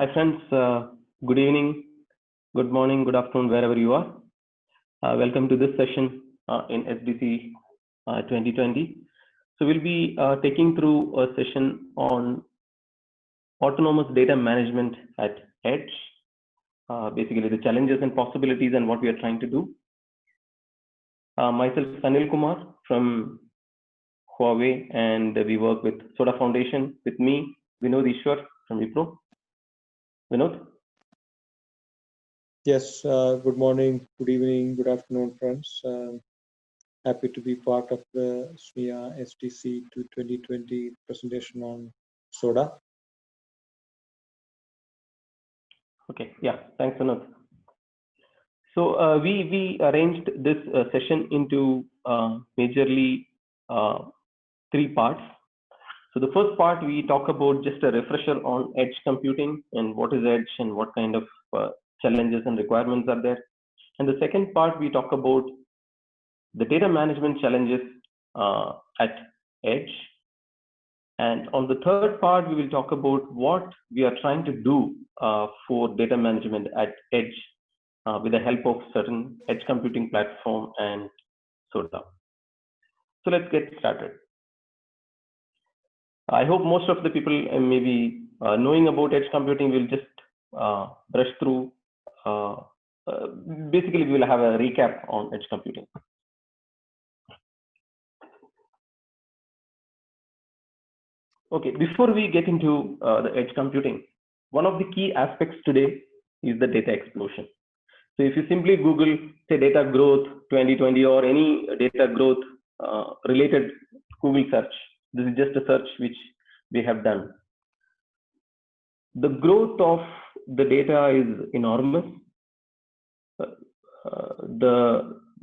Hi friends, good evening, good morning, good afternoon, wherever you are. Welcome to this session in SBC 2020. So we'll be taking through a session on autonomous data management at edge, basically the challenges and possibilities and what we are trying to do. Myself, Sanil Kumar from Huawei, and we work with Soda Foundation. With me, Vinod Ishwar from Wipro. Vinod? Yes, good morning, good evening, good afternoon, friends. Happy to be part of the SMIA SDC 2020 presentation on SODA. Okay, yeah, thanks, Vinod. So we arranged this session into majorly 3 parts. So the first part, we talk about just a refresher on edge computing and what is edge and what kind of challenges and requirements are there. And the second part, we talk about the data management challenges at edge. And on the third part, we will talk about what we are trying to do for data management at edge with the help of certain edge computing platform and SODA. So let's get started. I hope most of the people maybe knowing about edge computing will just brush through. Basically, we will have a recap on edge computing. Okay, before we get into the edge computing, one of the key aspects today is the data explosion. So if you simply Google, say, data growth 2020 or any data growth related Google search, this is just a search which we have done. The growth of the data is enormous.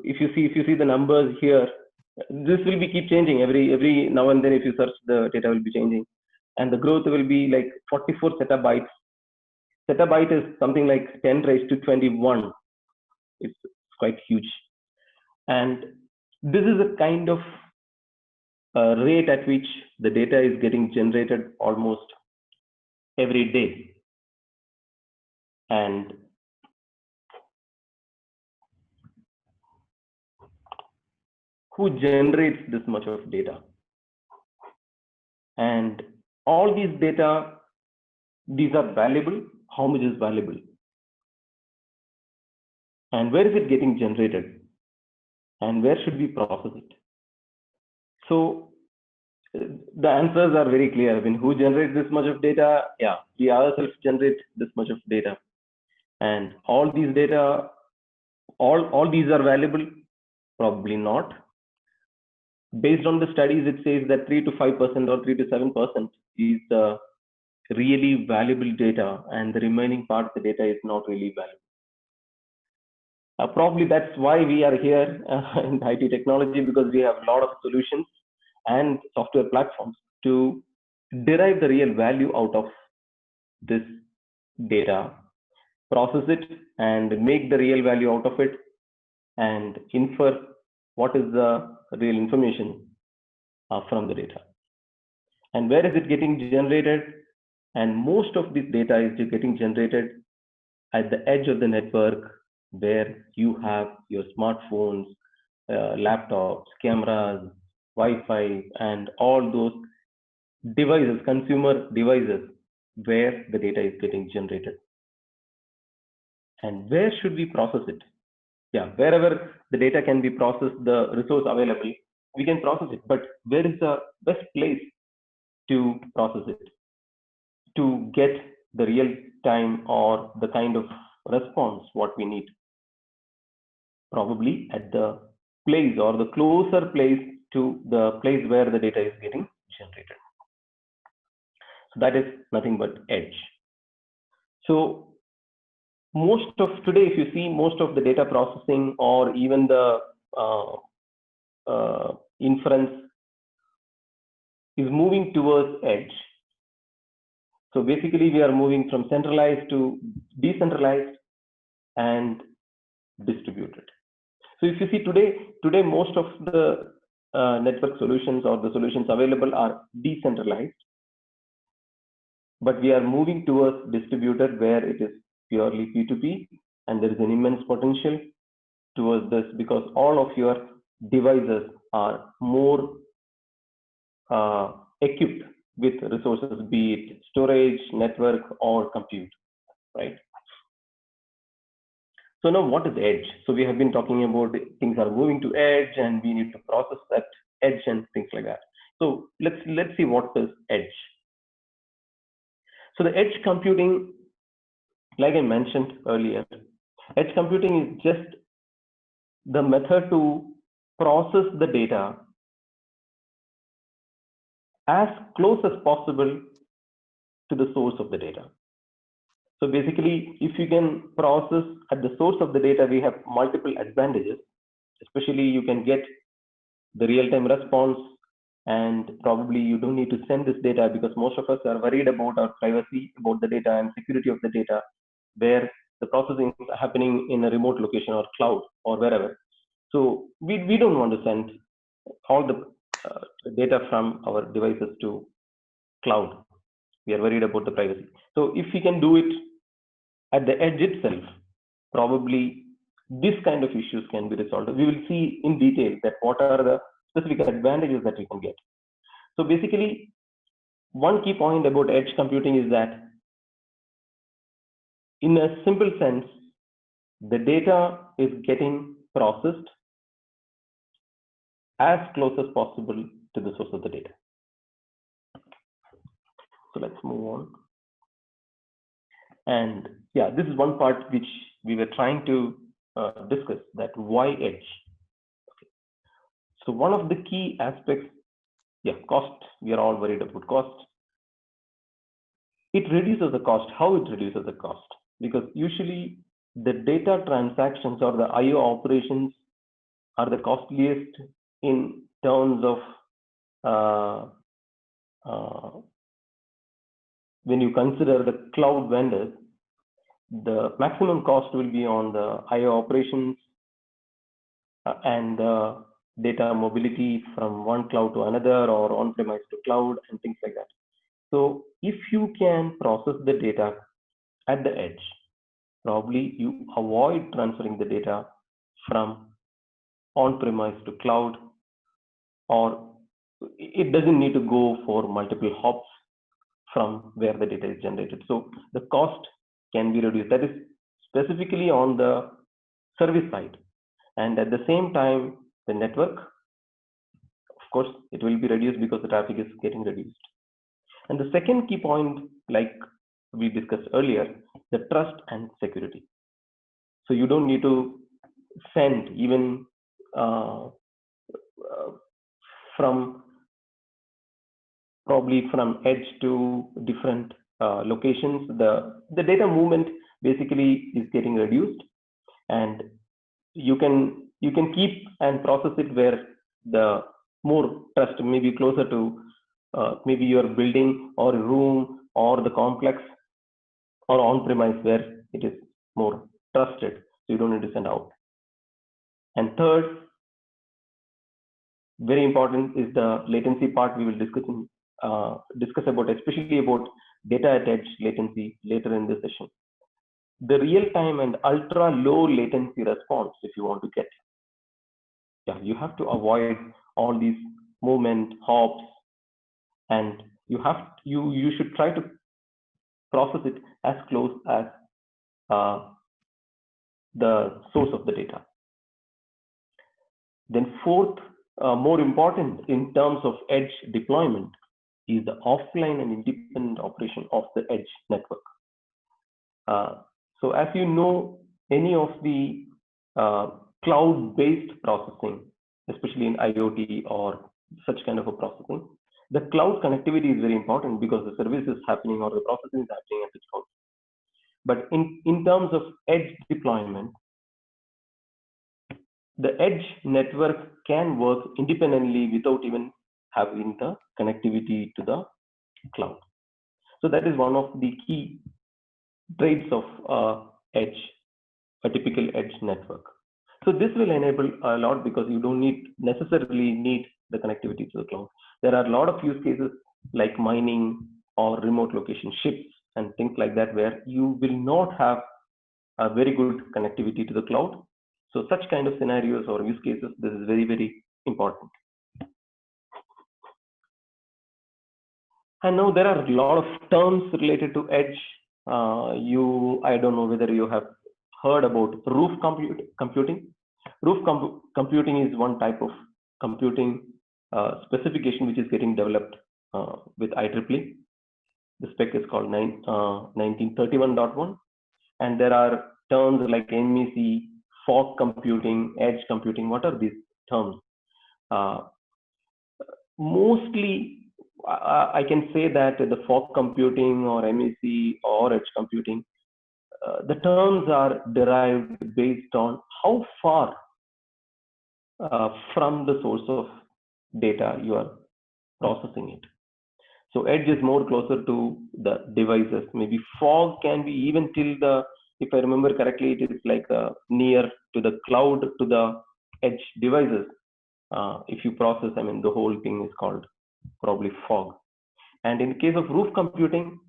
If you see the numbers here, this will be keep changing every now and then. If you search, the data will be changing, and the growth will be like 44 zettabytes. Zettabyte is something like 10 raised to 21. It's quite huge, and this is a kind of rate at which the data is getting generated almost every day. And who generates this much of data? And all these data, these are valuable. How much is valuable? And where is it getting generated? And where should we process it? So the answers are very clear. I mean, who generates this much of data? Yeah, we ourselves generate this much of data. And all these data, all these are valuable? Probably not. Based on the studies, it says that 3 to 5% or 3 to 7% is the really valuable data, and the remaining part of the data is not really valuable. Probably that's why we are here in IT technology, because we have a lot of solutions and software platforms to derive the real value out of this data, process it, and make the real value out of it, and infer what is the real information from the data. And where is it getting generated? And most of this data is getting generated at the edge of the network, where you have your smartphones, laptops, cameras, Wi-Fi, and all those devices, consumer devices, where the data is getting generated. And where should we process it? Yeah, wherever the data can be processed, the resource available, we can process it. But where is the best place to process it, to get the real time or the kind of response what we need? Probably at the place or the closer place to the place where the data is getting generated. So that is nothing but edge. So most of today, if you see, most of the data processing or even the inference is moving towards edge. So basically, we are moving from centralized to decentralized and distributed. So if you see today most of the network solutions or the solutions available are decentralized. but we are moving towards distributed where it is purely P2P, and there is an immense potential towards this because all of your devices are more equipped with resources, be it storage, network, or compute, right? So now what is edge? So we have been talking about things are moving to edge and we need to process that edge and things like that. So let's see what is edge. So the edge computing, like I mentioned earlier, edge computing is just the method to process the data as close as possible to the source of the data. So basically, if you can process at the source of the data, we have multiple advantages. Especially you can get the real-time response, and probably you don't need to send this data because most of us are worried about our privacy, about the data and security of the data, where the processing is happening in a remote location or cloud or wherever. So we don't want to send all the data from our devices to cloud. We are worried about the privacy. So if we can do it at the edge itself, probably this kind of issues can be resolved. We will see in detail that what are the specific advantages that we can get. So basically, one key point about edge computing is that in a simple sense, the data is getting processed as close as possible to the source of the data. So let's move on. And yeah, this is one part which we were trying to discuss, that why edge. Okay. So one of the key aspects, yeah, cost. We are all worried about cost. It reduces the cost. How it reduces the cost? Because usually the data transactions or the IO operations are the costliest in terms of when you consider the cloud vendors. The maximum cost will be on the IO operations and the data mobility from one cloud to another or on-premise to cloud and things like that. So if you can process the data at the edge, probably you avoid transferring the data from on-premise to cloud, or it doesn't need to go for multiple hops from where the data is generated. So the cost can be reduced. That is specifically on the service side. And at the same time, the network, of course, it will be reduced because the traffic is getting reduced. And the second key point, like we discussed earlier, the trust and security. So you don't need to send even from edge to different locations. The data movement basically is getting reduced, and you can keep and process it where the more trust, maybe closer to maybe your building or a room or the complex or on-premise where it is more trusted, so you don't need to send out. And third, very important, is the latency part. We will discuss about, especially about data at edge latency later in this session. The real-time and ultra low latency response, if you want to get, yeah, you have to avoid all these movement hops, and you should try to process it as close as the source of the data. Then fourth, more important in terms of edge deployment, is the offline and independent operation of the edge network. So as you know, any of the cloud-based processing, especially in IoT or such kind of a processing, the cloud connectivity is very important because the service is happening or the processing is happening at the cloud. But in terms of edge deployment, the edge network can work independently without even having the connectivity to the cloud. So that is one of the key traits of edge, a typical edge network. So this will enable a lot because you don't necessarily need the connectivity to the cloud. There are a lot of use cases like mining, or remote location ships and things like that, where you will not have a very good connectivity to the cloud. So such kind of scenarios or use cases, this is very, very important. And now there are a lot of terms related to edge. I don't know whether you have heard about roof computing. Roof computing is one type of computing specification which is getting developed with IEEE. The spec is called 1931.1, and there are terms like MEC, fog computing, edge computing. What are these terms? Mostly, I can say that the fog computing or MEC or edge computing, the terms are derived based on how far from the source of data you are processing it. So edge is more closer to the devices. Maybe fog can be even till the, if I remember correctly, it is like near to the cloud, to the edge devices. If you process, I mean, the whole thing is called probably fog. And in the case of roof computing,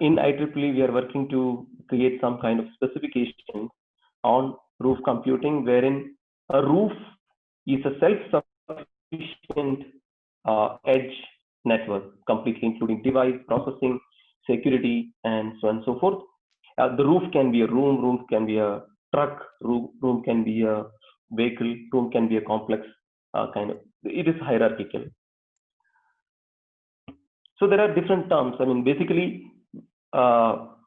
in IEEE, we are working to create some kind of specification on roof computing, wherein a roof is a self-sufficient edge network, completely including device, processing, security, and so on and so forth. The roof can be a room can be a truck, room can be a vehicle, room can be a complex kind of, it is hierarchical. So there are different terms. I mean, basically, for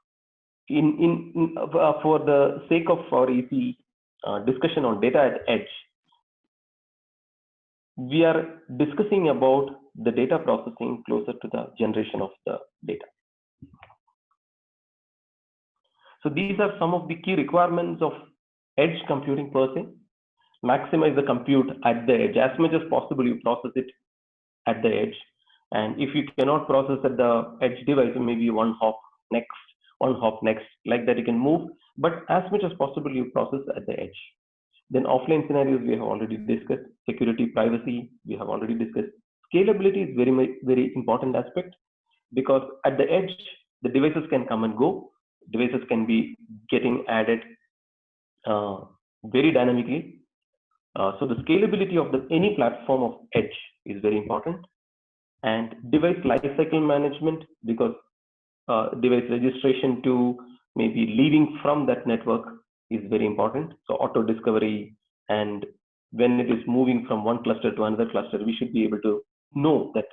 the sake of our easy discussion on data at edge, we are discussing about the data processing closer to the generation of the data. So these are some of the key requirements of edge computing per se. Maximize the compute at the edge. As much as possible, you process it at the edge. And if you cannot process at the edge device, maybe one hop next, like that you can move. But as much as possible, you process at the edge. Then offline scenarios, we have already discussed. Security, privacy, we have already discussed. Scalability is very, very important aspect, because at the edge, the devices can come and go. Devices can be getting added very dynamically. So the scalability of any platform of edge is very important. And device lifecycle management, because device registration to maybe leaving from that network is very important. So auto discovery, and when it is moving from one cluster to another cluster, we should be able to know that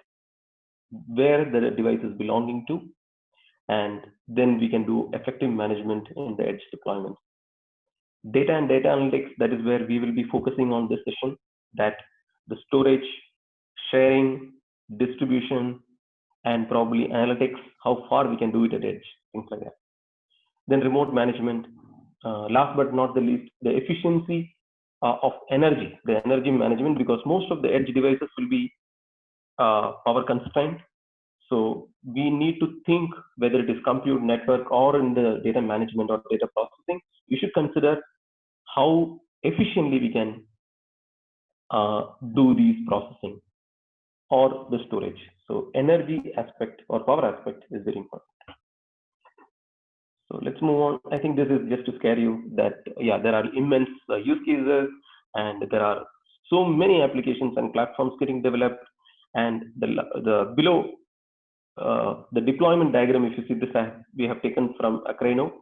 where the device is belonging to, and then we can do effective management in the edge deployment. Data and data analytics, that is where we will be focusing on this session, that the storage, sharing, distribution, and probably analytics, how far we can do it at edge, things like that. Then remote management, last but not the least, the efficiency of energy, the energy management, because most of the edge devices will be power constrained. So we need to think whether it is compute, network, or in the data management or data processing, we should consider how efficiently we can do these processing or the storage. So energy aspect or power aspect is very important. So let's move on. I think this is just to scare you that, yeah, there are immense use cases, and there are so many applications and platforms getting developed. And the below the deployment diagram, if you see this, we have taken from Akraino,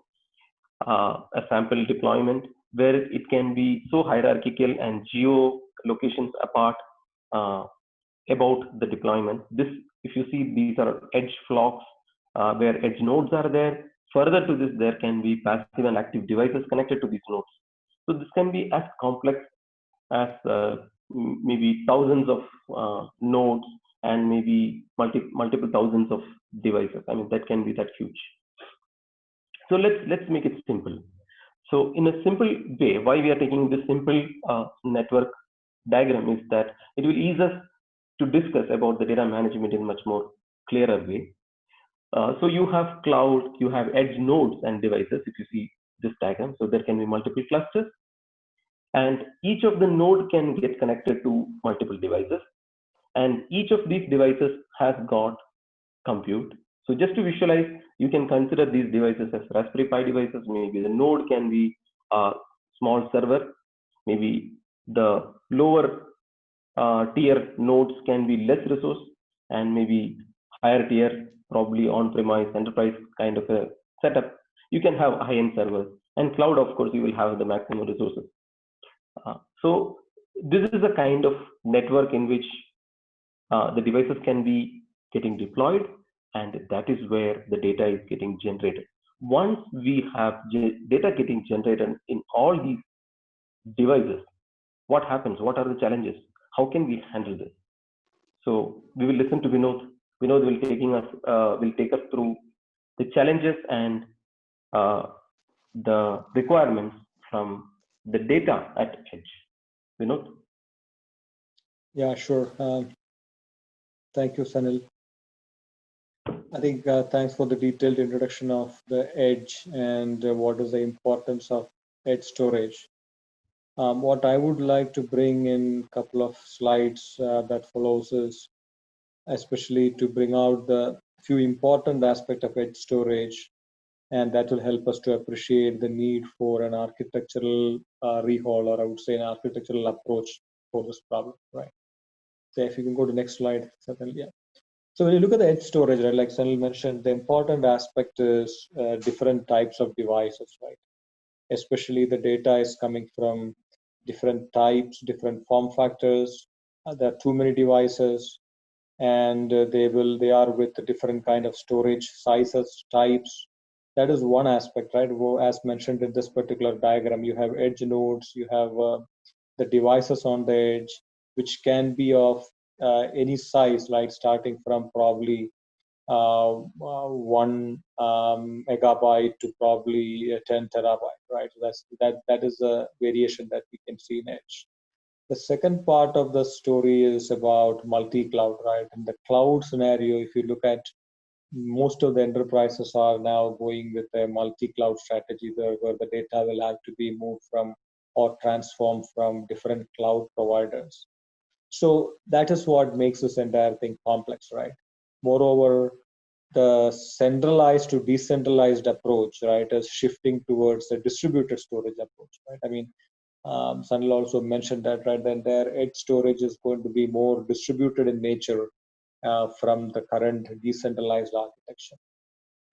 a sample deployment where it can be so hierarchical and geo locations apart about the deployment. This, if you see, these are edge flocks where edge nodes are there. Further to this, there can be passive and active devices connected to these nodes. So this can be as complex as maybe thousands of nodes and maybe multiple thousands of devices. I mean, that can be that huge. So let's make it simple. So in a simple way, why we are taking this simple network diagram is that it will ease us to discuss about the data management in a much more clearer way. So you have cloud, you have edge nodes and devices, if you see this diagram. So there can be multiple clusters, and each of the node can get connected to multiple devices. and each of these devices has got compute. So just to visualize, you can consider these devices as Raspberry Pi devices. Maybe the node can be a small server. Maybe the lower tier nodes can be less resource, and maybe higher tier, probably on-premise enterprise kind of a setup. You can have high-end servers, and cloud, of course, you will have the maximum resources. So this is the kind of network in which the devices can be getting deployed, and that is where the data is getting generated. Once we have data getting generated in all these devices, what happens? What are the challenges? How can we handle this? So we will listen to Vinod. Vinod will take us through the challenges and the requirements from the data at edge. Vinod? Yeah, sure. Thank you, Sanil. I think thanks for the detailed introduction of the edge and what is the importance of edge storage. What I would like to bring in a couple of slides that follows is especially to bring out the few important aspects of edge storage, and that will help us to appreciate the need for an architectural rehaul, or I would say an architectural approach for this problem, right? So if you can go to the next slide, certainly, yeah. So when you look at the edge storage, right, like Sanil mentioned, the important aspect is different types of devices, right? Especially the data is coming from different types, different form factors. There are too many devices, and they are with different kind of storage sizes, types. That is one aspect, right? As mentioned in this particular diagram, you have edge nodes, you have the devices on the edge, which can be of any size, like starting from probably 1 megabyte to probably 10 terabyte, right? So that is a variation that we can see in edge. The second part of the story is about multi-cloud, right? In the cloud scenario, if you look at most of the enterprises are now going with a multi-cloud strategy where the data will have to be moved from or transformed from different cloud providers. So that is what makes this entire thing complex, right? Moreover, the centralized to decentralized approach, right, is shifting towards a distributed storage approach, right? I mean, Sanil also mentioned that, right, then their edge storage is going to be more distributed in nature from the current decentralized architecture.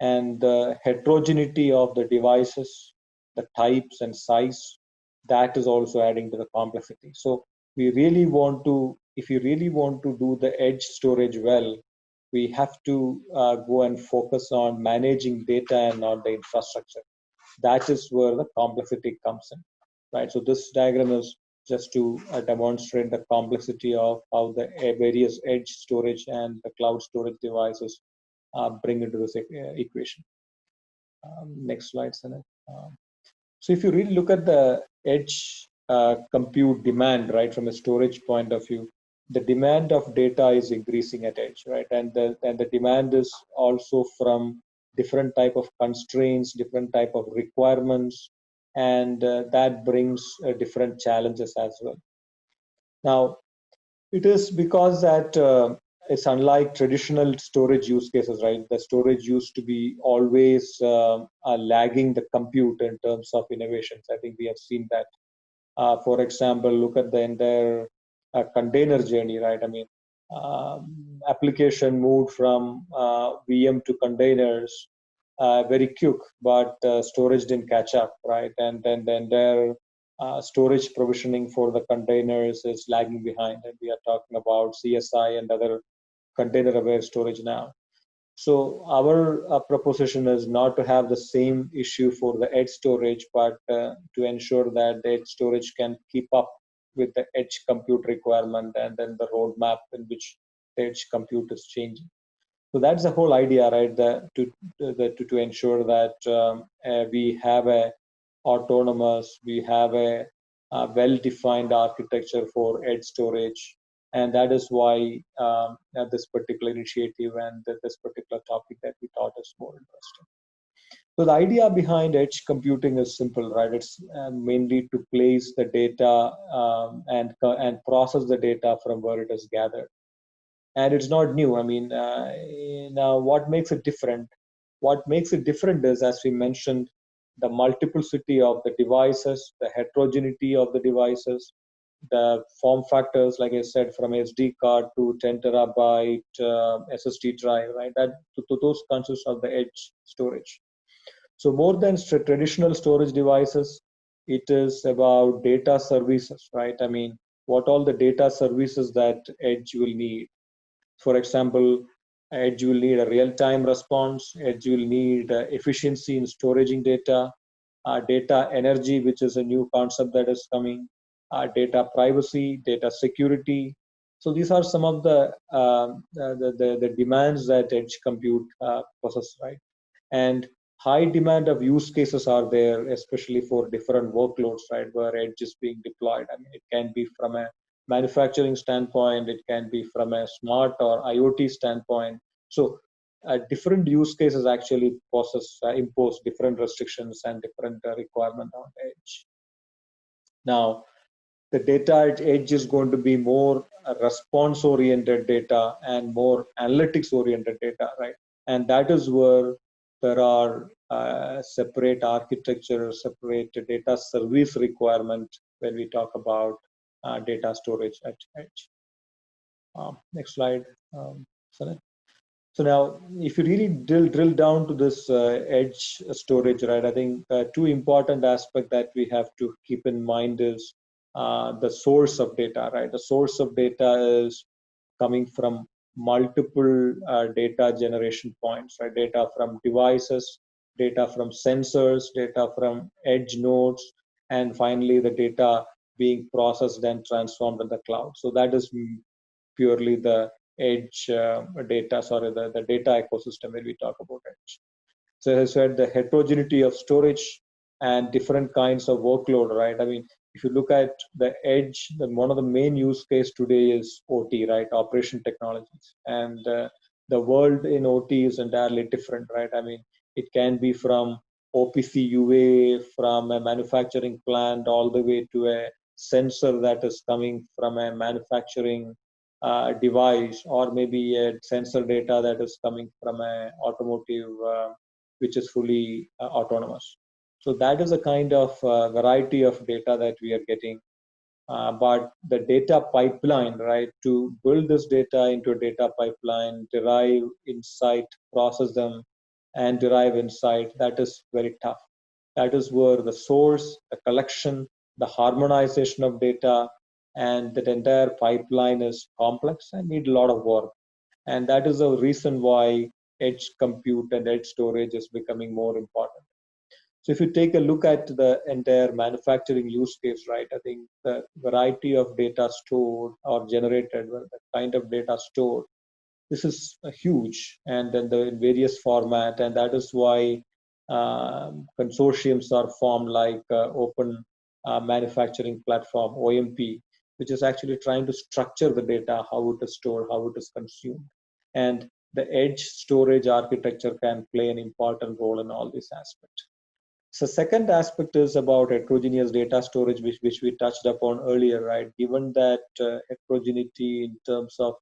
And the heterogeneity of the devices, the types and size, that is also adding to the complexity. So we really want to, if you really want to do the edge storage well, we have to go and focus on managing data and not the infrastructure. That is where the complexity comes in, right? So this diagram is just to demonstrate the complexity of how the various edge storage and the cloud storage devices bring into this equation. Next slide, Sanil. So if you really look at the edge compute demand, right, from a storage point of view, the demand of data is increasing at edge, right? And the demand is also from different type of constraints, different type of requirements, and that brings different challenges as well. Now, it is because that it's unlike traditional storage use cases, right? The storage used to be always lagging the compute in terms of innovations. I think we have seen that. For example, look at the entire container journey, right? I mean, application moved from VM to containers very quick, but storage didn't catch up, right? And then their storage provisioning for the containers is lagging behind, and we are talking about CSI and other container-aware storage now. So our proposition is not to have the same issue for the edge storage, but to ensure that the edge storage can keep up with the edge compute requirement and then the roadmap in which the edge compute is changing. So that's the whole idea, right? To ensure that we have a autonomous, we have a well-defined architecture for edge storage, and that is why this particular initiative and this particular topic that we thought is more interesting. So the idea behind edge computing is simple, right? It's mainly to place the data and process the data from where it is gathered. and it's not new. I mean, now what makes it different? What makes it different is, as we mentioned, the multiplicity of the devices, the heterogeneity of the devices, the form factors, like I said, from SD card to 10 terabyte SSD drive, right? That to those consist of the edge storage. So more than traditional storage devices, it is about data services, right? I mean, what all the data services that edge will need. For example, edge will need a real-time response. Edge will need efficiency in storing data, data energy, which is a new concept that is coming, data privacy, data security. So these are some of the demands that edge compute possesses, right? And high demand of use cases are there, especially for different workloads, right, where edge is being deployed. I mean, it can be from a manufacturing standpoint, it can be from a smart or IoT standpoint. So different use cases actually impose different restrictions and different requirement on edge. Now, the data at edge is going to be more response oriented data and more analytics oriented data, right? And that is where there are separate architecture, separate data service requirement when we talk about data storage at edge. Next slide, Sanit. So now, if you really drill down to this edge storage, right, I think two important aspects that we have to keep in mind is the source of data, right? The source of data is coming from multiple data generation points, right? Data from devices, data from sensors, data from edge nodes, and finally the data being processed and transformed in the cloud. So that is purely the edge data, sorry, the data ecosystem when we talk about edge. So as I said, the heterogeneity of storage and different kinds of workload, right? I mean, if you look at the edge, then one of the main use case today is OT, right? Operation technologies. And the world in OT is entirely different, right? I mean, it can be from OPC UA, from a manufacturing plant, all the way to a sensor that is coming from a manufacturing device, or maybe a sensor data that is coming from a automotive which is fully autonomous. So that is a kind of variety of data that we are getting. But the data pipeline, right, to build this data into a data pipeline, derive insight, process them, and derive insight, that is very tough. That is where the source, the collection, the harmonization of data, and that entire pipeline is complex and need a lot of work. And that is the reason why edge compute and edge storage is becoming more important. So if you take a look at the entire manufacturing use case, right, I think the variety of data stored or generated, the kind of data stored, this is huge, and then the various format, and that is why consortiums are formed like Open Manufacturing Platform, OMP, which is actually trying to structure the data, how it is stored, how it is consumed. And the edge storage architecture can play an important role in all these aspects. So second aspect is about heterogeneous data storage, which we touched upon earlier, right? Given that heterogeneity in terms of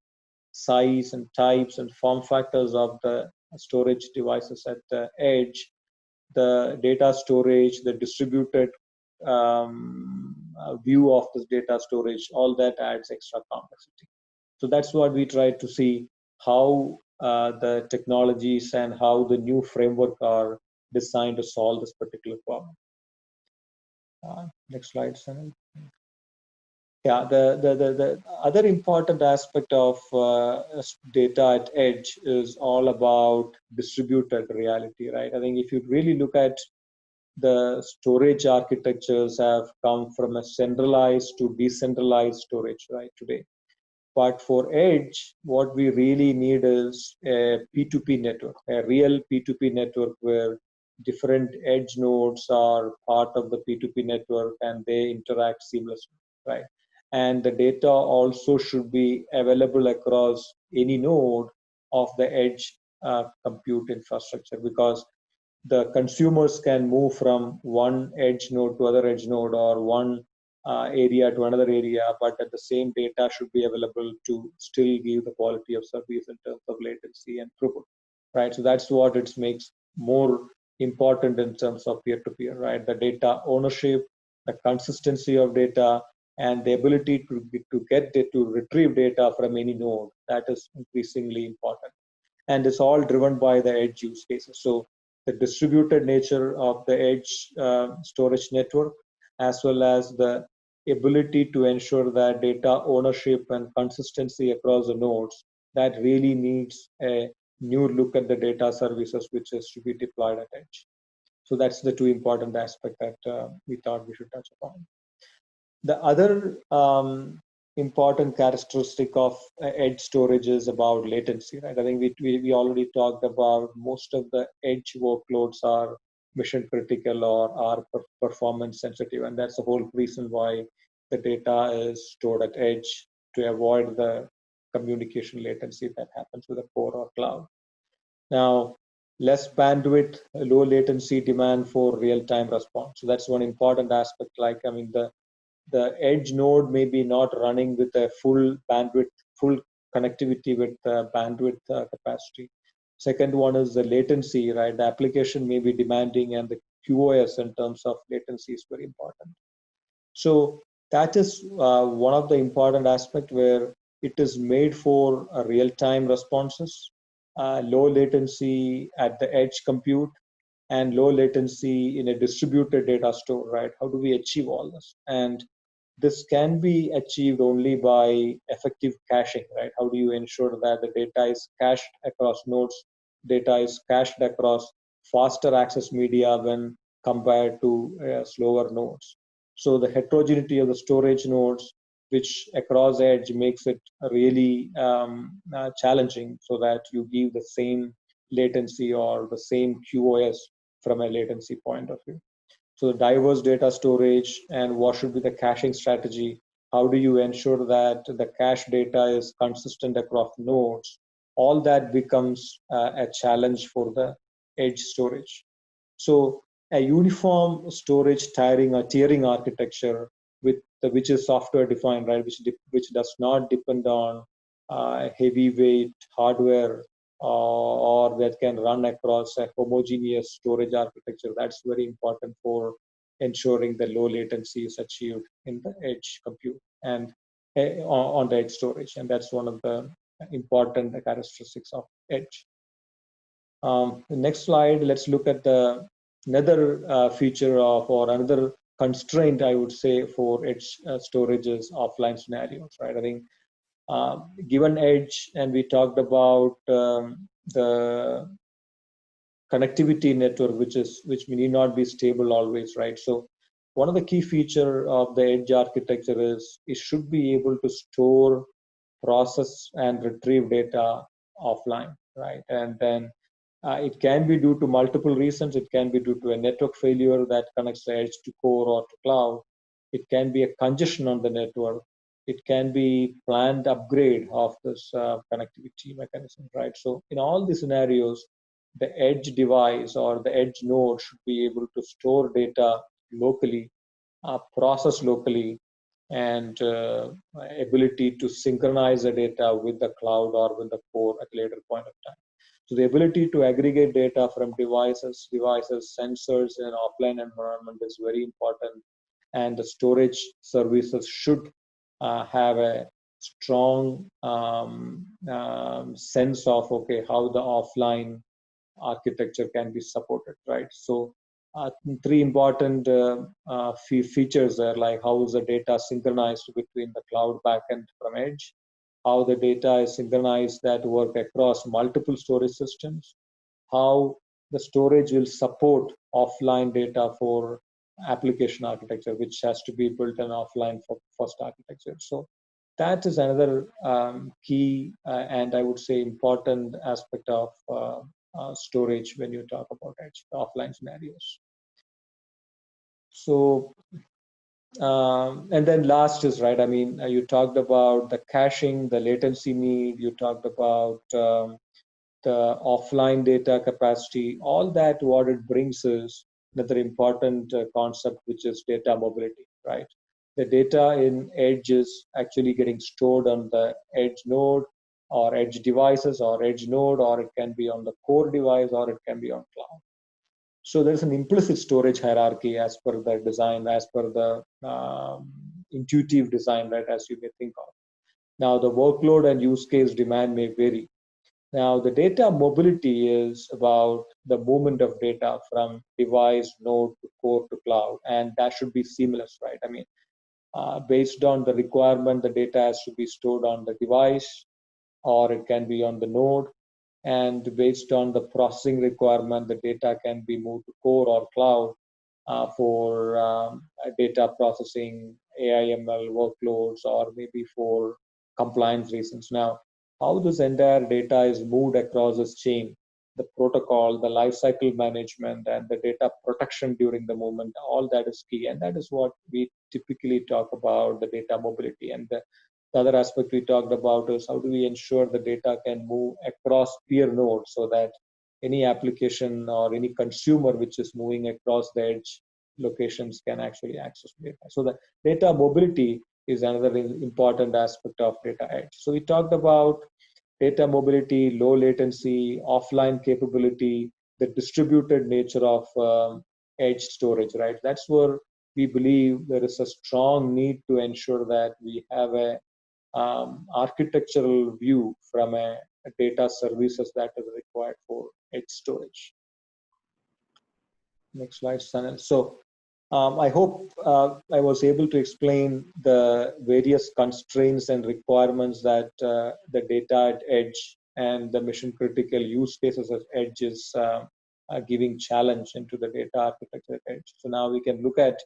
size and types and form factors of the storage devices at the edge, the data storage, the distributed view of this data storage, all that adds extra complexity. So that's what we try to see, how the technologies and how the new framework are designed to solve this particular problem. Next slide, Sanil. Yeah, the other important aspect of data at edge is all about distributed reality, right? I think if you really look at the storage architectures have come from a centralized to decentralized storage, right, today. But for edge, what we really need is a P2P network, a real P2P network where different edge nodes are part of the P2P network and they interact seamlessly, right? And the data also should be available across any node of the edge compute infrastructure, because the consumers can move from one edge node to other edge node, or one area to another area, but at the same data should be available to still give the quality of service in terms of latency and throughput, right? So that's what it makes more important in terms of peer-to-peer, right? The data ownership, the consistency of data, and the ability to retrieve data from any node, that is increasingly important. And it's all driven by the edge use cases. So the distributed nature of the edge storage network, as well as the ability to ensure that data ownership and consistency across the nodes, that really needs a new look at the data services which is to be deployed at edge. So that's the two important aspects that we thought we should touch upon. The other important characteristic of edge storage is about latency, right? I think we already talked about most of the edge workloads are mission critical or are performance sensitive, and that's the whole reason why the data is stored at edge, to avoid the communication latency that happens with a core or cloud. Now, less bandwidth, low latency demand for real-time response. So that's one important aspect. Like, I mean, the edge node may be not running with a full bandwidth, full connectivity with bandwidth capacity. Second one is the latency, right? The application may be demanding, and the QoS in terms of latency is very important. So that is one of the important aspects where it is made for real-time responses, low latency at the edge compute, and low latency in a distributed data store, right? How do we achieve all this? And this can be achieved only by effective caching, right? How do you ensure that the data is cached across nodes, data is cached across faster access media when compared to slower nodes? So the heterogeneity of the storage nodes, which across edge makes it really challenging, so that you give the same latency or the same QoS from a latency point of view. So diverse data storage, and what should be the caching strategy? How do you ensure that the cache data is consistent across nodes? All that becomes a challenge for the edge storage. So a uniform storage tiering architecture which is software defined, right? Which does not depend on heavyweight hardware or that can run across a homogeneous storage architecture. That's very important for ensuring the low latency is achieved in the edge compute and on the edge storage. And that's one of the important characteristics of edge. The next slide, let's look at another feature of, or another constraint, I would say, for edge storage is offline scenarios, right? I think given edge, and we talked about the connectivity network, which may not be stable always, right? So one of the key feature of the edge architecture is it should be able to store, process, and retrieve data offline, right? And then it can be due to multiple reasons. It can be due to a network failure that connects the edge to core or to cloud. It can be a congestion on the network. It can be planned upgrade of this connectivity mechanism, right? So in all these scenarios, the edge device or the edge node should be able to store data locally, process locally, and ability to synchronize the data with the cloud or with the core at a later point of time. So the ability to aggregate data from devices, sensors in an offline environment is very important. And the storage services should have a strong sense of, okay, how the offline architecture can be supported, right? So three important features are like how is the data synchronized between the cloud backend from edge, how the data is synchronized that work across multiple storage systems, how the storage will support offline data for application architecture, which has to be built in offline for first architecture. So that is another key and I would say important aspect of storage when you talk about edge offline scenarios. So and then last is, right, I mean, you talked about the caching, the latency need, you talked about the offline data capacity. All that, what it brings is another important concept, which is data mobility, right? the data in edge is actually getting stored on the edge node or edge devices or edge node, or it can be on the core device, or it can be on cloud. So there's an implicit storage hierarchy as per the design, as per the intuitive design, right, as you may think of. Now, the workload and use case demand may vary. Now, the data mobility is about the movement of data from device, node to core to cloud, and that should be seamless, right? I mean, based on the requirement, the data has to be stored on the device, or it can be on the node. And based on the processing requirement, the data can be moved to core or cloud for data processing, AI/ML workloads, or maybe for compliance reasons. Now, how this entire data is moved across this chain, the protocol, the lifecycle management, and the data protection during the movement, all that is key. And that is what we typically talk about, the data mobility. And the other aspect we talked about is how do we ensure the data can move across peer nodes so that any application or any consumer which is moving across the edge locations can actually access data. So the data mobility is another important aspect of data edge. So we talked about data mobility, low latency, offline capability, the distributed nature of edge storage, right? That's where we believe there is a strong need to ensure that we have a architectural view from a data services that is required for edge storage. Next slide, Sanil. So I hope I was able to explain the various constraints and requirements that the data at edge and the mission critical use cases at edge is giving challenge into the data architecture at edge. So now we can look at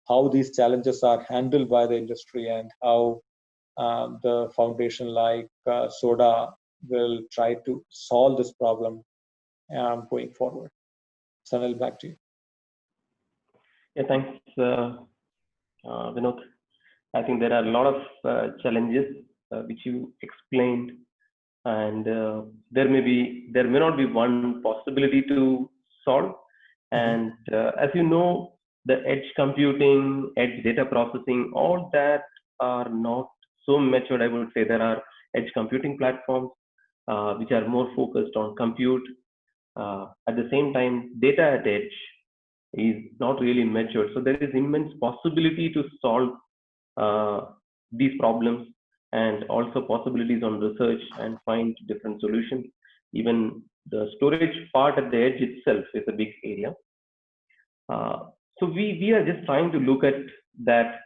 how these challenges are handled by the industry and how the foundation like SODA will try to solve this problem going forward. Sanil, back to you. Yeah, thanks, Vinod. I think there are a lot of challenges which you explained, and there may not be one possibility to solve. And as you know, the edge computing, edge data processing, all that are not so matured. I would say there are edge computing platforms which are more focused on compute. At the same time, data at edge is not really matured. So there is immense possibility to solve these problems, and also possibilities on research and find different solutions. Even the storage part at the edge itself is a big area. So we are just trying to look at that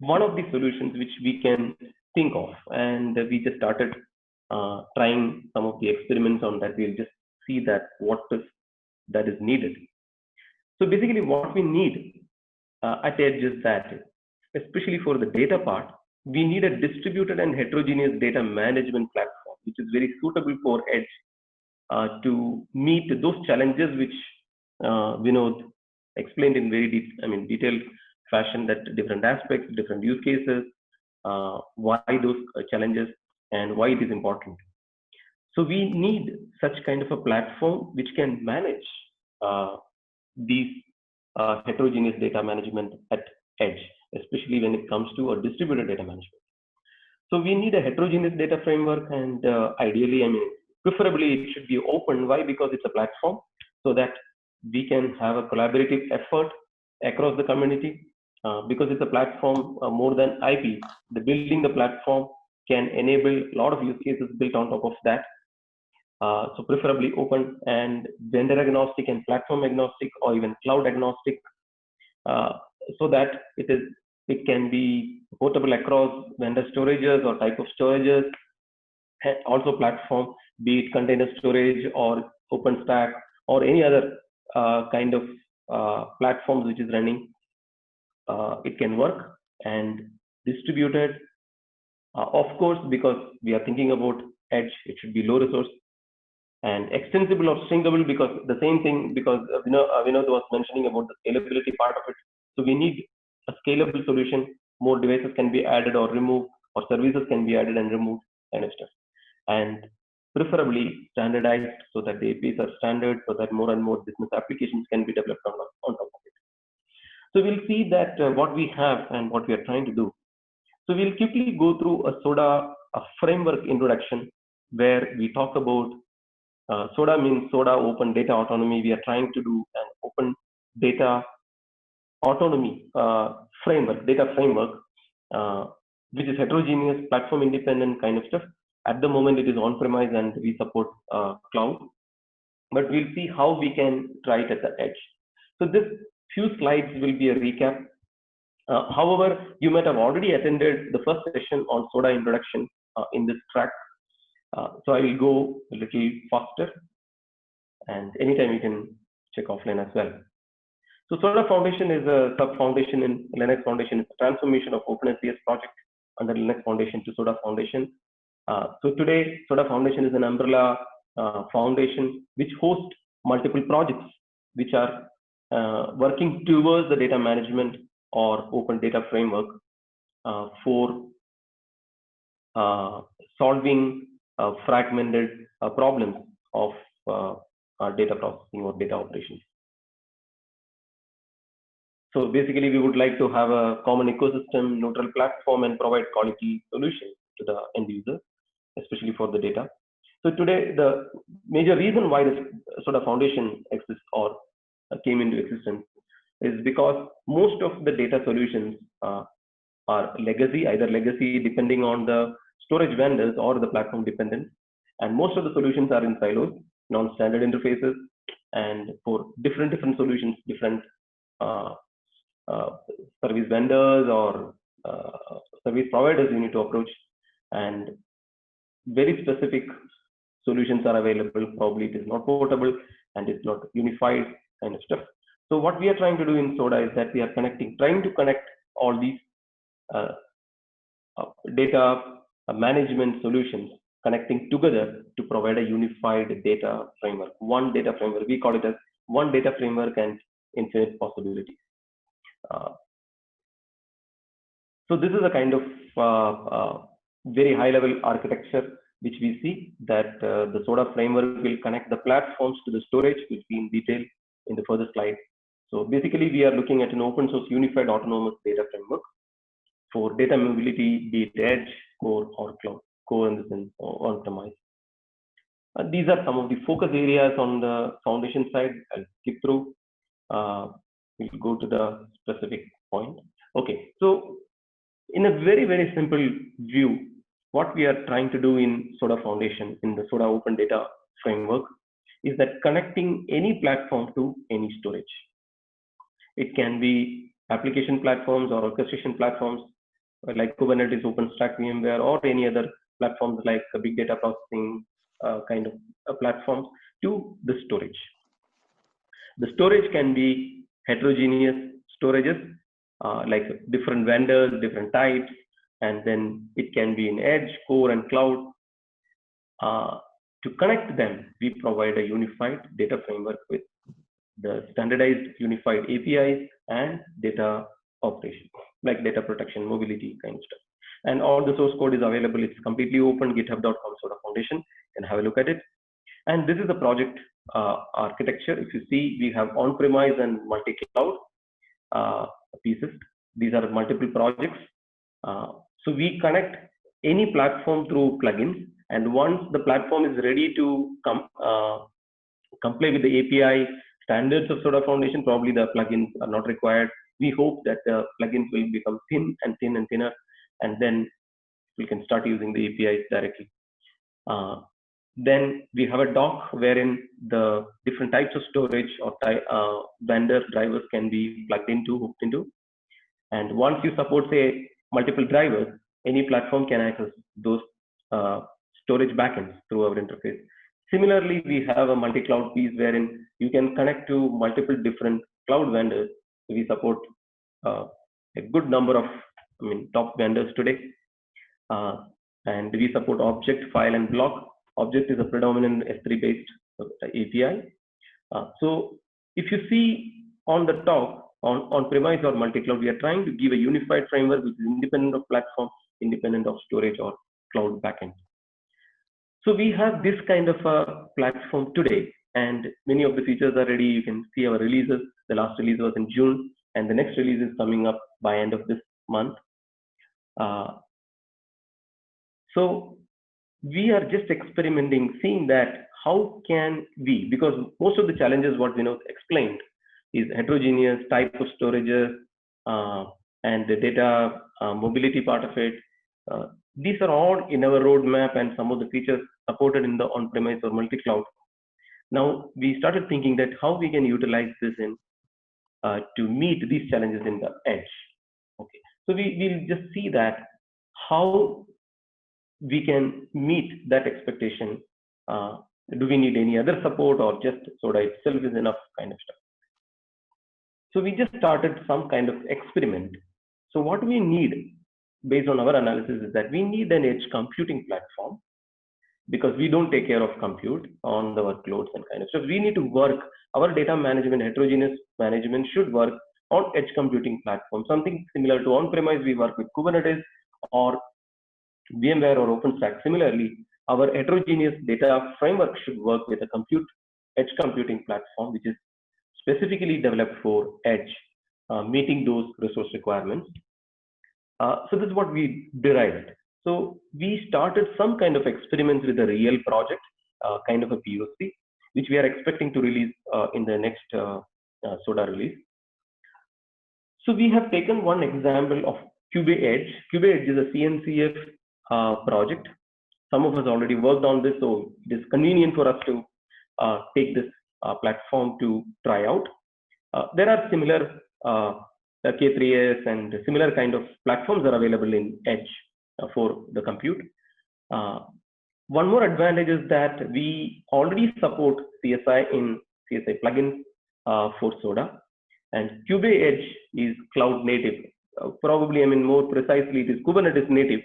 one of the solutions which we can think of, and we just started trying some of the experiments on that. We'll just see that what that is needed. So basically what we need at edge is that, especially for the data part, we need a distributed and heterogeneous data management platform, which is very suitable for edge to meet those challenges which Vinod explained in very detailed fashion, that different aspects, different use cases, why those challenges and why it is important. So we need such kind of a platform which can manage these heterogeneous data management at edge, especially when it comes to a distributed data management. So we need a heterogeneous data framework, and ideally, preferably it should be open. Why? Because it's a platform, so that we can have a collaborative effort across the community. Because it's a platform more than IP, the building the platform can enable a lot of use cases built on top of that. So preferably open and vendor agnostic and platform agnostic, or even cloud agnostic, so that it can be portable across vendor storages or type of storages. Also platform, be it container storage or OpenStack or any other kind of platforms which is running. It can work and distributed. Of course, because we are thinking about edge, it should be low resource and extensible or stringable, because the same thing, because Vinod was mentioning about the scalability part of it. So we need a scalable solution. More devices can be added or removed, or services can be added and removed, kind of stuff. And preferably standardized, so that the APIs are standard, so that more and more business applications can be developed on top of it. So we'll see that what we have and what we are trying to do. So we'll quickly go through a SODA framework introduction where we talk about SODA means SODA Open Data Autonomy. We are trying to do an open data autonomy data framework, which is heterogeneous, platform independent kind of stuff. At the moment, it is on-premise and we support cloud, but we'll see how we can try it at the edge. So this few slides will be a recap. However, you might have already attended the first session on SODA introduction in this track. So I will go a little faster, and anytime you can check offline as well. So SODA Foundation is a sub-foundation in Linux Foundation. It's a transformation of OpenSCS project under Linux Foundation to SODA Foundation. So today, SODA Foundation is an umbrella foundation which hosts multiple projects which are working towards the data management or open data framework for solving fragmented problems of data processing or data operations. So basically, we would like to have a common ecosystem, neutral platform, and provide quality solutions to the end user, especially for the data. So today, the major reason why this SODA Foundation exists or came into existence is because most of the data solutions are legacy, either legacy depending on the storage vendors or the platform dependent. And most of the solutions are in silos, non-standard interfaces, and for different solutions, different service vendors or service providers you need to approach, and very specific solutions are available. Probably it is not portable and it's not unified kind of stuff. So what we are trying to do in SODA is that we are trying to connect all these data management solutions, connecting together to provide a unified data framework. One data framework, we call it as one data framework and infinite possibilities. So this is a kind of very high level architecture which we see that the SODA framework will connect the platforms to the storage, which we in detail in the further slide. So basically, we are looking at an open source unified autonomous data framework for data mobility, be it edge, core, or cloud, core in the sense on-premise. These are some of the focus areas on the foundation side. I'll skip through. We'll go to the specific point. Okay, so in a very simple view, what we are trying to do in SODA Foundation, in the SODA Open Data Framework, is that connecting any platform to any storage. It can be application platforms or orchestration platforms like Kubernetes, OpenStack, VMware, or any other platforms like big data processing kind of platforms to the storage. The storage can be heterogeneous storages like different vendors, different types, and then it can be in edge, core, and cloud. To connect them, we provide a unified data framework with the standardized unified APIs and data operations, like data protection, mobility kind of stuff. And all the source code is available. It's completely open, github.com SODA Foundation. You can have a look at it. And this is the project architecture. If you see, we have on-premise and multi-cloud pieces. These are multiple projects. So we connect any platform through plugins. And once the platform is ready to comply with the API standards of SODA Foundation, probably the plugins are not required. We hope that the plugins will become thin and thinner, and then we can start using the APIs directly. Then we have a dock wherein the different types of storage or vendor drivers can be plugged into, hooked into. And once you support, say, multiple drivers, any platform can access those storage backends through our interface. Similarly, we have a multi-cloud piece wherein you can connect to multiple different cloud vendors. We support a good number of, top vendors today. And we support object, file, and block. Object is a predominant S3-based API. So if you see on the top, on-premise or multi-cloud, we are trying to give a unified framework which is independent of platform, independent of storage or cloud backend. So we have this kind of a platform today, and many of the features are ready. You can see our releases. The last release was in June, and the next release is coming up by end of this month. So we are just experimenting, seeing that how can we, because most of the challenges what Vinod explained is heterogeneous type of storages and the data mobility part of it. These are all in our roadmap and some of the features supported in the on-premise or multi-cloud. Now we started thinking that how we can utilize this in to meet these challenges in the edge. Okay, so we'll just see that how we can meet that expectation. Do we need any other support, or just Soda itself is enough kind of stuff? So we just started some kind of experiment. So what we need based on our analysis is that we need an edge computing platform, because we don't take care of compute on the workloads and kind of stuff. We need to work, our data management, heterogeneous management should work on edge computing platform, something similar to on-premise. We work with Kubernetes or VMware or OpenStack. Similarly, our heterogeneous data framework should work with a edge computing platform, which is specifically developed for edge, meeting those resource requirements. So this is what we derived. So we started some kind of experiments with a real project, kind of a POC, which we are expecting to release in the next Soda release. So we have taken one example of KubeEdge. KubeEdge is a CNCF project. Some of us already worked on this, so it is convenient for us to take this platform to try out. There are similar K3s and similar kind of platforms are available in Edge for the compute. One more advantage is that we already support CSI in CSI plugins for Soda, and KubeEdge is cloud native. Probably, I mean, more precisely, it is Kubernetes native,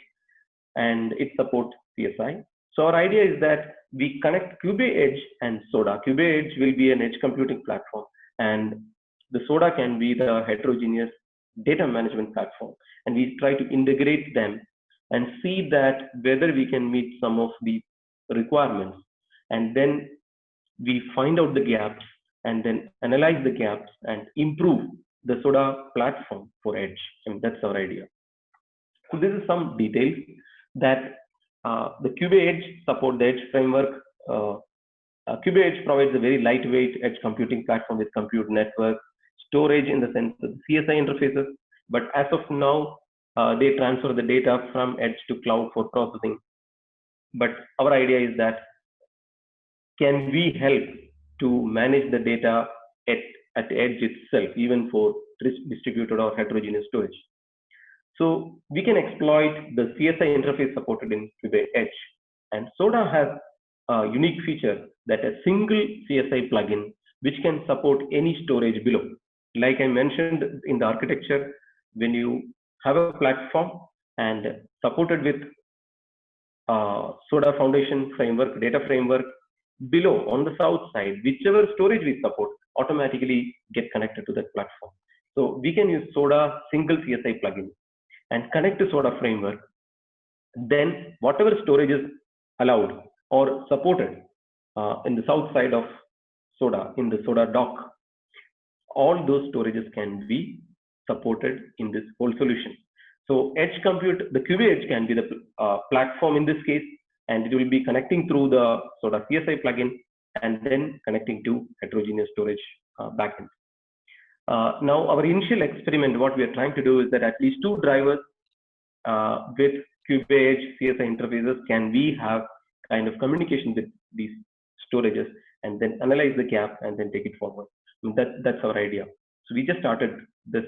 and it supports CSI. So our idea is that we connect KubeEdge and Soda. KubeEdge will be an edge computing platform, and the Soda can be the heterogeneous data management platform. And we try to integrate them and see that whether we can meet some of the requirements. And then we find out the gaps and then analyze the gaps and improve the Soda platform for edge. And that's our idea. So this is some details that the KubeEdge support the edge framework. KubeEdge provides a very lightweight edge computing platform with compute network, storage in the sense of CSI interfaces, but as of now, they transfer the data from edge to cloud for processing. But our idea is that can we help to manage the data at edge itself, even for distributed or heterogeneous storage. So we can exploit the CSI interface supported in KubeEdge. And Soda has a unique feature that a single CSI plugin which can support any storage below. Like I mentioned in the architecture, when you have a platform and supported with Soda Foundation framework, data framework, below on the south side, whichever storage we support automatically get connected to that platform. So we can use Soda single CSI plugin and connect to Soda framework. Then whatever storage is allowed or supported in the south side of Soda, in the Soda dock, all those storages can be supported in this whole solution. So edge compute, the KubeEdge can be the platform in this case, and it will be connecting through the Soda CSI plugin and then connecting to heterogeneous storage backend. Now, our initial experiment, what we are trying to do is that at least 2 drivers with KubeEdge CSI interfaces can we have kind of communication with these storages and then analyze the gap and then take it forward. That's our idea. So we just started this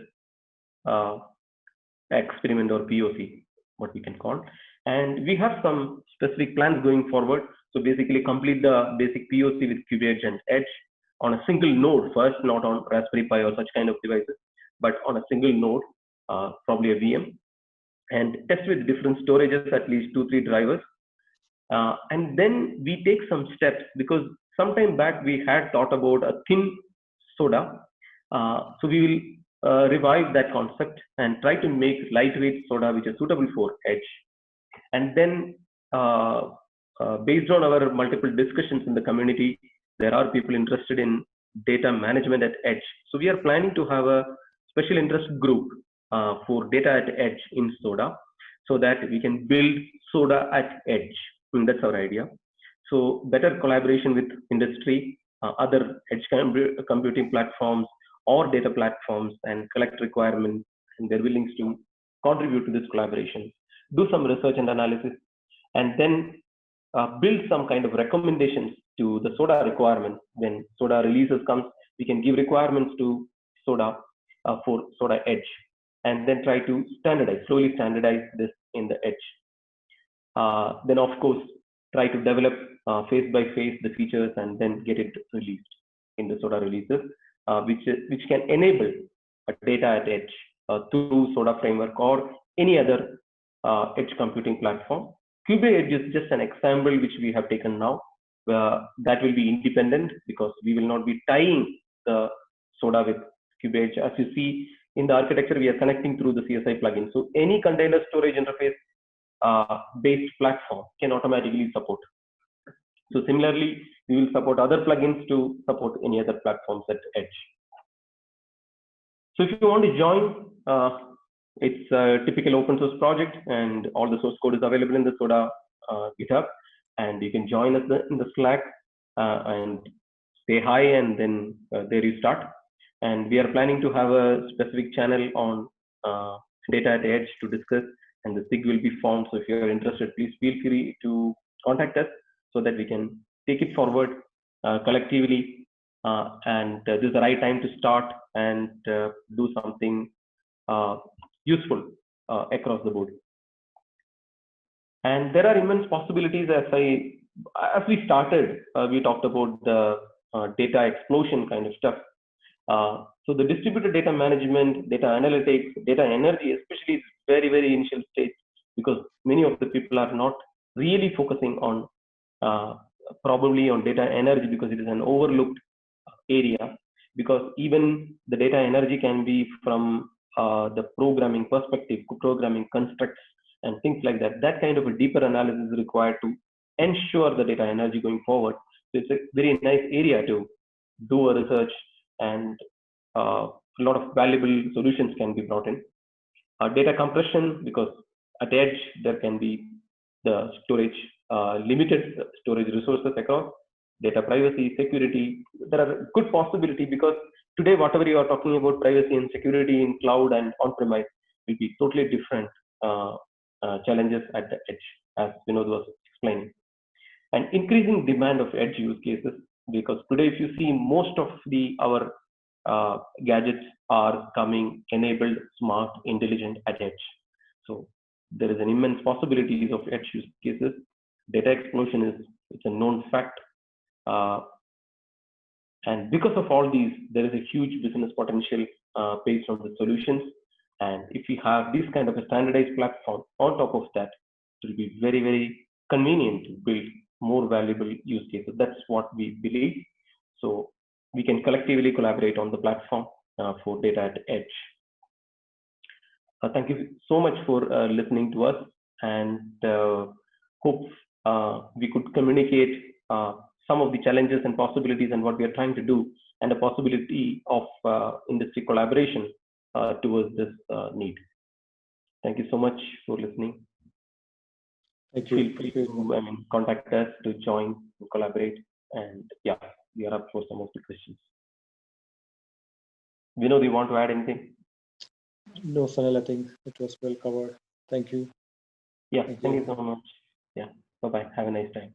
experiment or POC, what we can call, and we have some specific plans going forward. So basically complete the basic POC with KubeEdge and Edge on a single node first, not on Raspberry Pi or such kind of devices, but on a single node, probably a VM, and test with different storages, at least 2-3 drivers. And then we take some steps, because sometime back we had thought about a thin Soda. So we will revive that concept and try to make lightweight Soda which is suitable for edge. And then based on our multiple discussions in the community, there are people interested in data management at edge. So we are planning to have a special interest group for data at edge in SODA, so that we can build SODA at edge. And that's our idea. So better collaboration with industry, other edge computing platforms or data platforms, and collect requirements and their willings to contribute to this collaboration. Do some research and analysis, and then build some kind of recommendations to the SODA requirements. When SODA releases comes, we can give requirements to SODA for SODA Edge, and then try to slowly standardize this in the Edge. Then of course, try to develop phase by phase the features and then get it released in the SODA releases, which can enable a data at edge through SODA framework or any other edge computing platform. Cube-Edge is just an example which we have taken now. That will be independent because we will not be tying the SODA with Cube-Edge. As you see in the architecture, we are connecting through the CSI plugin. So any container storage interface based platform can automatically support. So similarly, we will support other plugins to support any other platforms at edge. So if you want to join, it's a typical open source project, and all the source code is available in the SODA GitHub, and you can join us in the Slack and say hi, and then there you start. And we are planning to have a specific channel on data at edge to discuss, and the SIG will be formed. So if you are interested, please feel free to contact us so that we can take it forward collectively. And this is the right time to start and do something useful across the board. And there are immense possibilities. As we started, we talked about the data explosion kind of stuff. So the distributed data management, data analytics, data energy, especially, is very, very initial stage, because many of the people are not really focusing on probably on data energy, because it is an overlooked area. Because even the data energy can be from the programming perspective, programming constructs and things like that. That kind of a deeper analysis is required to ensure the data energy going forward. So it's a very nice area to do a research, and a lot of valuable solutions can be brought in. Data compression, because at edge there can be the storage, limited storage resources across. Data privacy, security, there are good possibility, because today whatever you are talking about privacy and security in cloud and on-premise will be totally different challenges at the edge, as Vinod was explaining. And increasing demand of edge use cases, because today if you see most of our gadgets are coming enabled, smart, intelligent at edge. So there is an immense possibilities of edge use cases. Data explosion it's a known fact. And because of all these, there is a huge business potential based on the solutions. And if we have this kind of a standardized platform on top of that, it will be very, very convenient to build more valuable use cases. That's what we believe. So we can collectively collaborate on the platform for data at edge. Thank you so much for listening to us, and hope we could communicate some of the challenges and possibilities and what we are trying to do, and the possibility of industry collaboration towards this need. Thank you so much for listening. Thank you. Feel free to contact us to join and collaborate. And yeah, we are up for some of the questions. Vinod, do you want to add anything? No, Sunil, I think it was well covered. Thank you. Yeah, thank you so much. Yeah, bye-bye. Have a nice time.